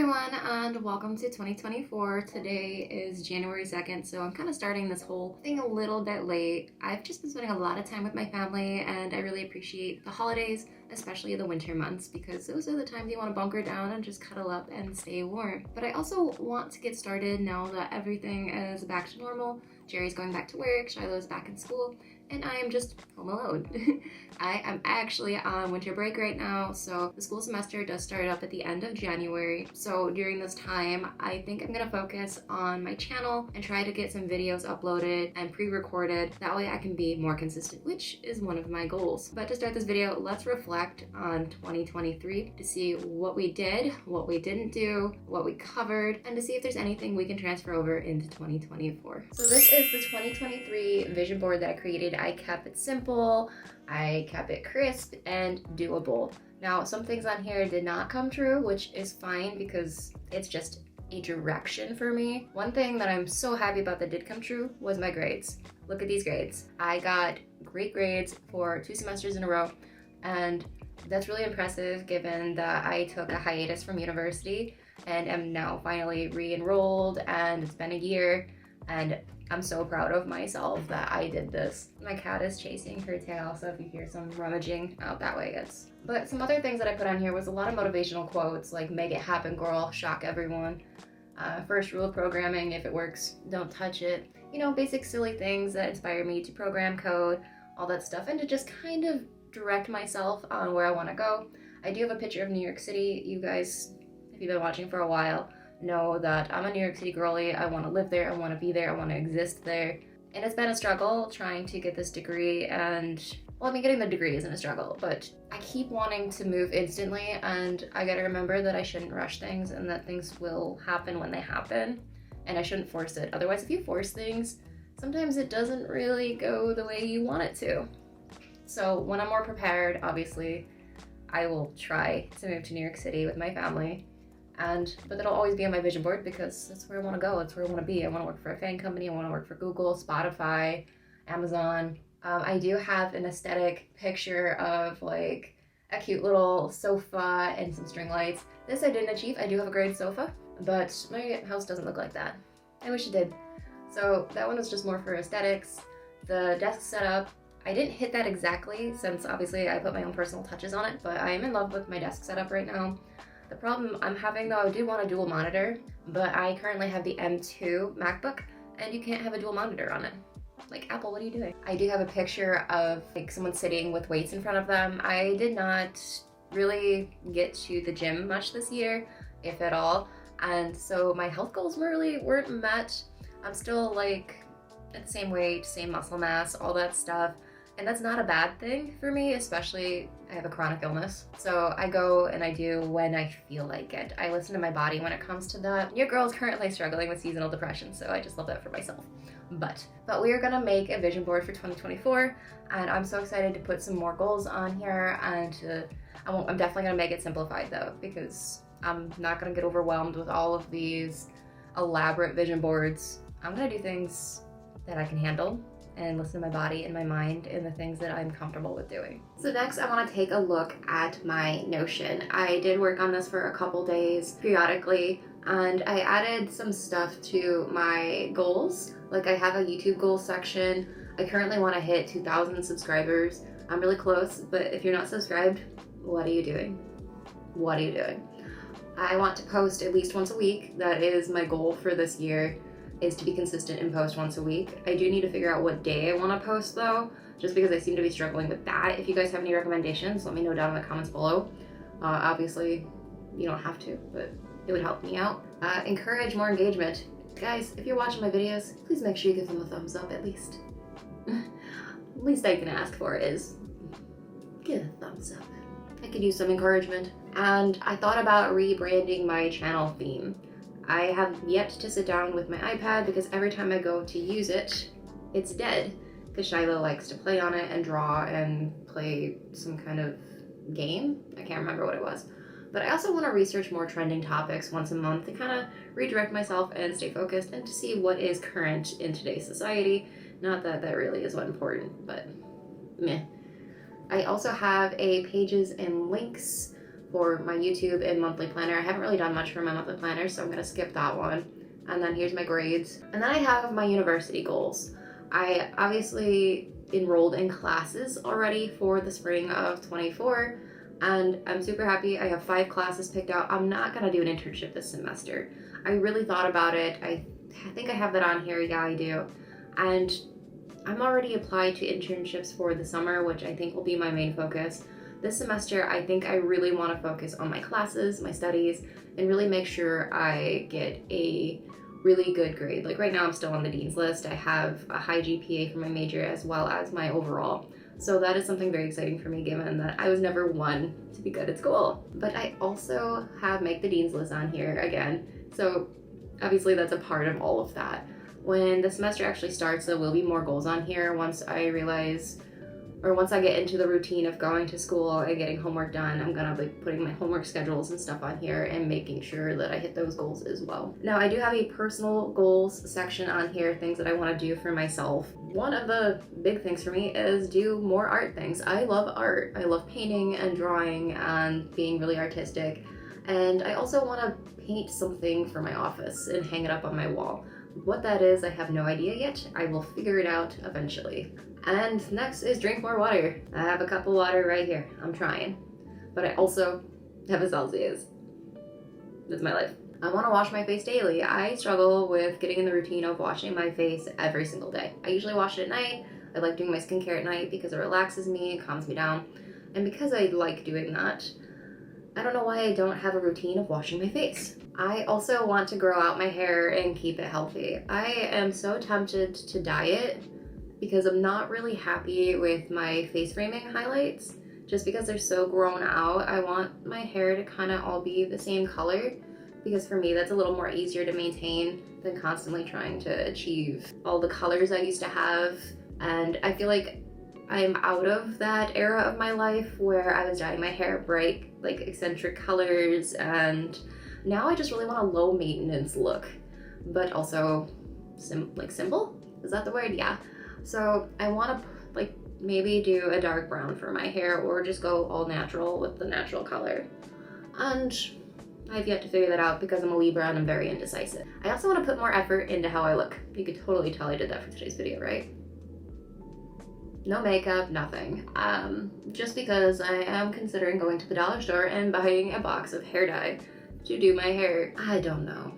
everyone and welcome to 2024. Today is January 2nd, so I'm kind of starting this whole thing a little bit late. I've just been spending a lot of time with my family and I really appreciate the holidays, especially the winter months, because those are the times you want to bunker down and just cuddle up and stay warm. But I also want to get started now that everything is back to normal. Jerry's going back to work, Shiloh's back in school, and I am just home alone. I am actually on winter break right now, so the school semester does start up at the end of January. So during this time, I think I'm gonna focus on my channel and try to get some videos uploaded and pre-recorded. That way I can be more consistent, which is one of my goals. But to start this video, let's reflect on 2023 to see what we did, what we didn't do, what we covered, and to see if there's anything we can transfer over into 2024. So this is the 2023 vision board that I created. I kept it simple, I kept it crisp and doable. Now, some things on here did not come true, which is fine because it's just a direction for me. One thing that I'm so happy about that did come true was my grades. Look at these grades. I got great grades for 2 semesters in a row, and that's really impressive given that I took a hiatus from university and am now finally re-enrolled, and it's been a year, and I'm so proud of myself that I did this. My cat is chasing her tail, so if you hear some rummaging out that way, it's... But some other things that I put on here was a lot of motivational quotes, like make it happen, girl, shock everyone. First rule of programming, if it works, don't touch it. You know, basic silly things that inspire me to program code, all that stuff, and to just kind of direct myself on where I want to go. I do have a picture of New York City. You guys, if you've been watching for a while, know that I'm a New York City girly. I want to live there, I want to be there, I want to exist there. And it's been a struggle trying to get this degree, and well, I mean, getting the degree isn't a struggle, but I keep wanting to move instantly, and I gotta remember that I shouldn't rush things and that things will happen when they happen, and I shouldn't force it. Otherwise, if you force things, sometimes it doesn't really go the way you want it to. So when I'm more prepared, obviously, I will try to move to New York City with my family. But that'll always be on my vision board because that's where I want to go. That's where I want to be. I want to work for a fan company. I want to work for Google, Spotify, Amazon. I do have an aesthetic picture of like a cute little sofa and some string lights. This I didn't achieve. I do have a great sofa, but my house doesn't look like that. I wish it did. So that one was just more for aesthetics. The desk setup, I didn't hit that exactly since obviously I put my own personal touches on it, but I am in love with my desk setup right now. The problem I'm having though, I do want a dual monitor, but I currently have the M2 MacBook and you can't have a dual monitor on it. Like, Apple, what are you doing? I do have a picture of like someone sitting with weights in front of them. I did not really get to the gym much this year, if at all. And so my health goals really weren't met. I'm still like at the same weight, same muscle mass, all that stuff. And that's not a bad thing for me, especially I have a chronic illness. So I go and I do when I feel like it. I listen to my body when it comes to that. Your girl is currently struggling with seasonal depression, so I just love that for myself. But we are gonna make a vision board for 2024, and I'm so excited to put some more goals on here, and I'm definitely gonna make it simplified though, because I'm not gonna get overwhelmed with all of these elaborate vision boards. I'm gonna do things that I can handle and listen to my body and my mind and the things that I'm comfortable with doing. So next I want to take a look at my Notion. I did work on this for a couple days periodically, and I added some stuff to my goals. Like, I have a YouTube goals section. I currently want to hit 2,000 subscribers. I'm really close, but if you're not subscribed, what are you doing? What are you doing? I want to post at least once a week. That is my goal for this year, is to be consistent and post once a week. I do need to figure out what day I want to post though, just because I seem to be struggling with that. If you guys have any recommendations, let me know down in the comments below. Obviously, you don't have to, but it would help me out. Encourage more engagement. Guys, if you're watching my videos, please make sure you give them a thumbs up at least. Least I can ask for is give a thumbs up. I could use some encouragement. And I thought about rebranding my channel theme. I have yet to sit down with my iPad because every time I go to use it, it's dead. Because Shiloh likes to play on it and draw and play some kind of game. I can't remember what it was. But I also want to research more trending topics once a month to kind of redirect myself and stay focused and to see what is current in today's society. Not that that really is what important, but meh. I also have a pages and links for my YouTube and monthly planner. I haven't really done much for my monthly planner, so I'm gonna skip that one. And then here's my grades. And then I have my university goals. I obviously enrolled in classes already for the spring of 24, and I'm super happy. I have 5 classes picked out. I'm not gonna do an internship this semester. I really thought about it. I think I have that on here. Yeah, I do. And I'm already applied to internships for the summer, which I think will be my main focus. This semester, I think I really want to focus on my classes, my studies, and really make sure I get a really good grade. Like right now, I'm still on the dean's list. I have a high GPA for my major as well as my overall. So that is something very exciting for me, given that I was never one to be good at school. But I also have make the dean's list on here again. So obviously that's a part of all of that. When the semester actually starts, there will be more goals on here once I realize, or once I get into the routine of going to school and getting homework done. I'm gonna be putting my homework schedules and stuff on here and making sure that I hit those goals as well. Now I do have a personal goals section on here, things that I wanna do for myself. One of the big things for me is do more art things. I love art. I love painting and drawing and being really artistic. And I also wanna paint something for my office and hang it up on my wall. What that is, I have no idea yet. I will figure it out eventually. And next is drink more water. I have a cup of water right here. I'm trying. But I also have a Celsius. That's my life. I want to wash my face daily. I struggle with getting in the routine of washing my face every single day. I usually wash it at night. I like doing my skincare at night because it relaxes me, it calms me down. And because I like doing that, I don't know why I don't have a routine of washing my face. I also want to grow out my hair and keep it healthy. I am so tempted to dye it because I'm not really happy with my face framing highlights. Just because they're so grown out, I want my hair to kind of all be the same color, because for me that's a little more easier to maintain than constantly trying to achieve all the colors I used to have. And I feel like I'm out of that era of my life where I was dyeing my hair bright, like eccentric colors, and now I just really want a low maintenance look, but also simple? Is that the word? Yeah. So I want to like maybe do a dark brown for my hair, or just go all natural with the natural color. And I've yet to figure that out because I'm a Libra and I'm very indecisive. I also want to put more effort into how I look. You could totally tell I did that for today's video, right? No makeup, nothing. Just because I am considering going to the dollar store and buying a box of hair dye to do my hair. I don't know.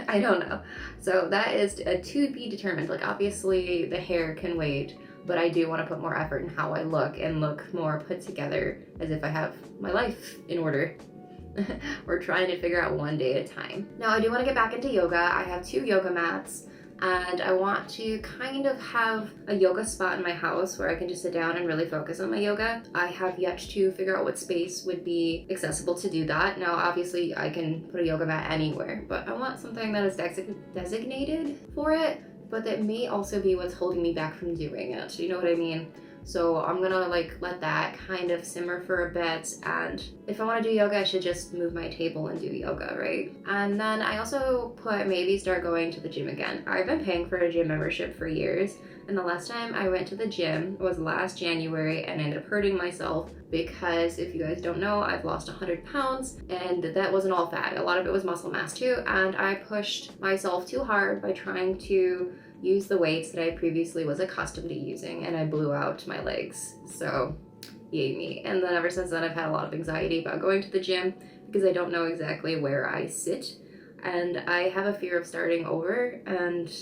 I don't know. So that is to be determined. Like obviously the hair can wait, but I do want to put more effort in how I look and look more put together as if I have my life in order. We're trying to figure out one day at a time. Now I do want to get back into yoga. I have 2 yoga mats. And I want to kind of have a yoga spot in my house where I can just sit down and really focus on my yoga. I have yet to figure out what space would be accessible to do that. Now, obviously, I can put a yoga mat anywhere, but I want something that is designated for it, but that may also be what's holding me back from doing it. You know what I mean? So I'm gonna let that kind of simmer for a bit, and if I want to do yoga, I should just move my table and do yoga, right? And then I also put maybe start going to the gym again. I've been paying for a gym membership for years, and the last time I went to the gym was last January, and I ended up hurting myself because if you guys don't know, I've lost 100 pounds, and that wasn't all fat. A lot of it was muscle mass too, and I pushed myself too hard by trying to use the weights that I previously was accustomed to using, and I blew out my legs. So yay me. And then ever since then I've had a lot of anxiety about going to the gym because I don't know exactly where I sit, and I have a fear of starting over, and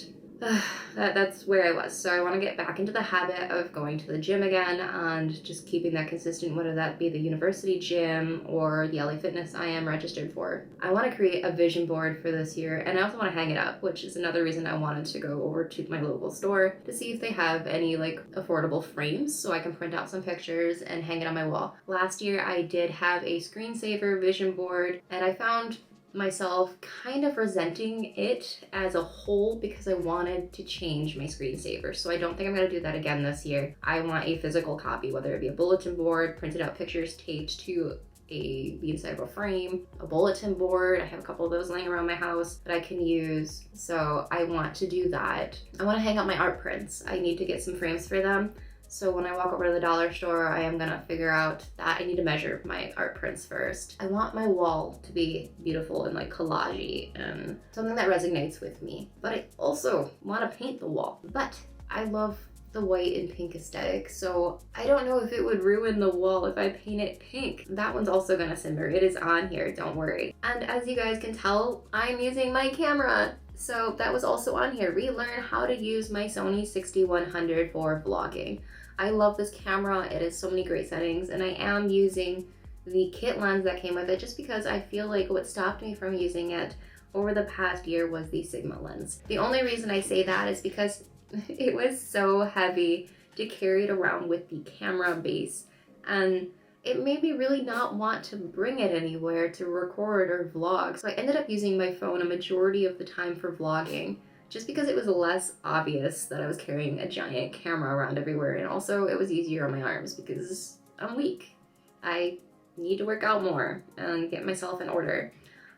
that's where I was. So I want to get back into the habit of going to the gym again and just keeping that consistent, whether that be the university gym or the LA Fitness I am registered for. I want to create a vision board for this year, and I also want to hang it up, which is another reason I wanted to go over to my local store to see if they have any affordable frames so I can print out some pictures and hang it on my wall. Last year I did have a screensaver vision board, and I found myself kind of resenting it as a whole because I wanted to change my screensaver. So I don't think I'm going to do that again this year. I want a physical copy, whether it be a bulletin board, printed out pictures taped to be inside of a frame, a bulletin board. I have a couple of those laying around my house that I can use. So I want to do that. I want to hang out my art prints. I need to get some frames for them. So when I walk over to the dollar store, I am gonna figure out that I need to measure my art prints first. I want my wall to be beautiful and like collagey and something that resonates with me. But I also want to paint the wall. But I love the white and pink aesthetic, so I don't know if it would ruin the wall if I paint it pink. That one's also gonna simmer. It is on here, don't worry. And as you guys can tell, I'm using my camera. So that was also on here. Relearn how to use my Sony 6100 for vlogging. I love this camera. It has so many great settings, and I am using the kit lens that came with it just because I feel like what stopped me from using it over the past year was the Sigma lens. The only reason I say that is because it was so heavy to carry it around with the camera base, and it made me really not want to bring it anywhere to record or vlog. So I ended up using my phone a majority of the time for vlogging just because it was less obvious that I was carrying a giant camera around everywhere, and also it was easier on my arms because I'm weak. I need to work out more and get myself in order.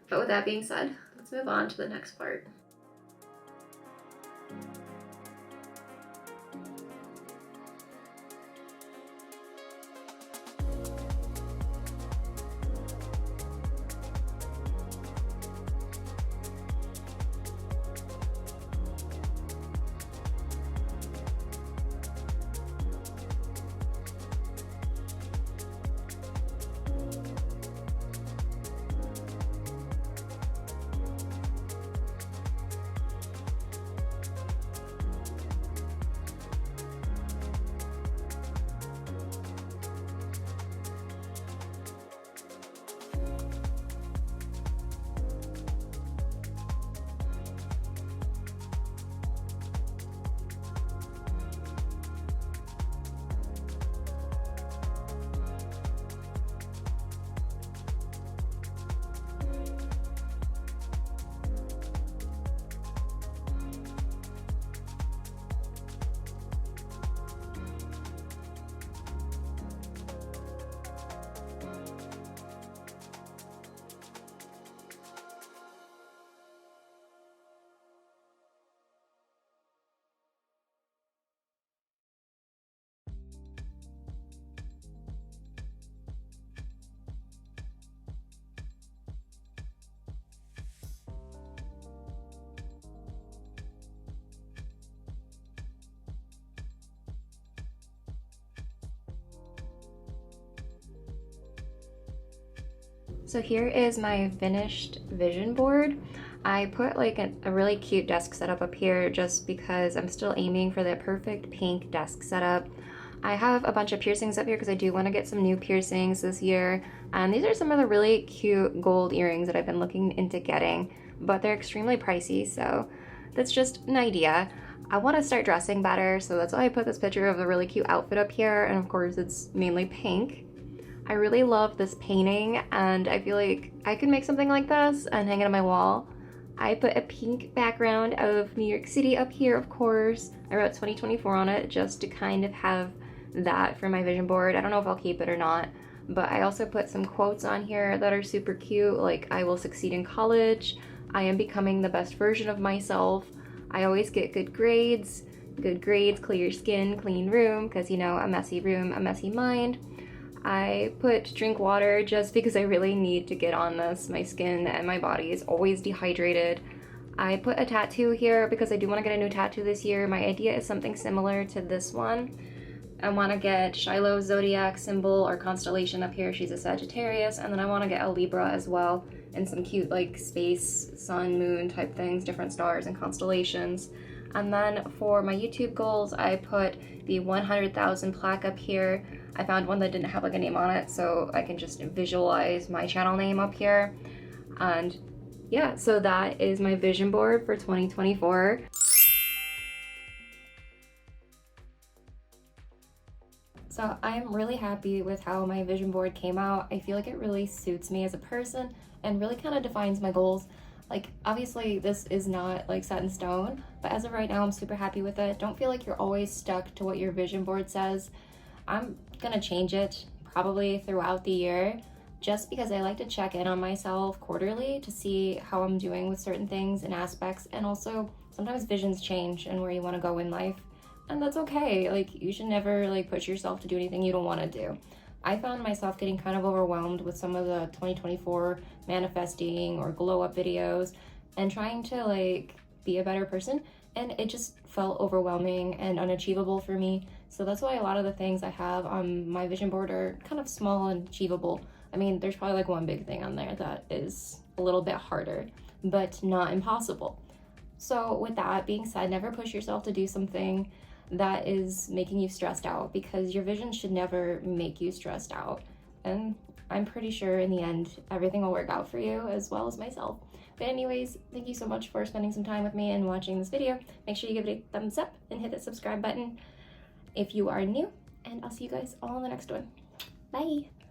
But with that being said, let's move on to the next part. So here is my finished vision board. I put like a really cute desk setup up here just because I'm still aiming for that perfect pink desk setup. I have a bunch of piercings up here because I do want to get some new piercings this year. And these are some of the really cute gold earrings that I've been looking into getting, but they're extremely pricey, so that's just an idea. I want to start dressing better, so that's why I put this picture of a really cute outfit up here, and of course it's mainly pink. I really love this painting, and I feel like I could make something like this and hang it on my wall. I put a pink background of New York City up here, of course. I wrote 2024 on it just to kind of have that for my vision board. I don't know if I'll keep it or not, but I also put some quotes on here that are super cute, like "I will succeed in college," "I am becoming the best version of myself," "I always get good grades," "Clear skin, clean room," because you know, a messy room, a messy mind. I put "drink water" just because I really need to get on this. My skin and my body is always dehydrated. I put a tattoo here because I do want to get a new tattoo this year. My idea is something similar to this one. I want to get Shiloh's zodiac symbol or constellation up here. She's a Sagittarius. And then I want to get a Libra as well, and some cute like space, sun, moon type things, different stars and constellations. And then for my YouTube goals, I put the 100,000 plaque up here. I found one that didn't have like a name on it, so I can just visualize my channel name up here. And yeah, so that is my vision board for 2024. So I'm really happy with how my vision board came out. I feel like it really suits me as a person and really kind of defines my goals. Like, obviously this is not like set in stone, but as of right now, I'm super happy with it. Don't feel like you're always stuck to what your vision board says. I'm gonna change it probably throughout the year, just because I like to check in on myself quarterly to see how I'm doing with certain things and aspects. And also sometimes visions change and where you want to go in life, and that's okay. Like, you should never like push yourself to do anything you don't want to do. I found myself getting kind of overwhelmed with some of the 2024 manifesting or glow up videos and trying to like be a better person, and it just felt overwhelming and unachievable for me. So that's why a lot of the things I have on my vision board are kind of small and achievable. I mean, there's probably like one big thing on there that is a little bit harder, but not impossible. So with that being said, never push yourself to do something that is making you stressed out, because your vision should never make you stressed out. And I'm pretty sure in the end, everything will work out for you as well as myself. But anyways, thank you so much for spending some time with me and watching this video. Make sure you give it a thumbs up and hit that subscribe button if you are new, and I'll see you guys all in the next one. Bye!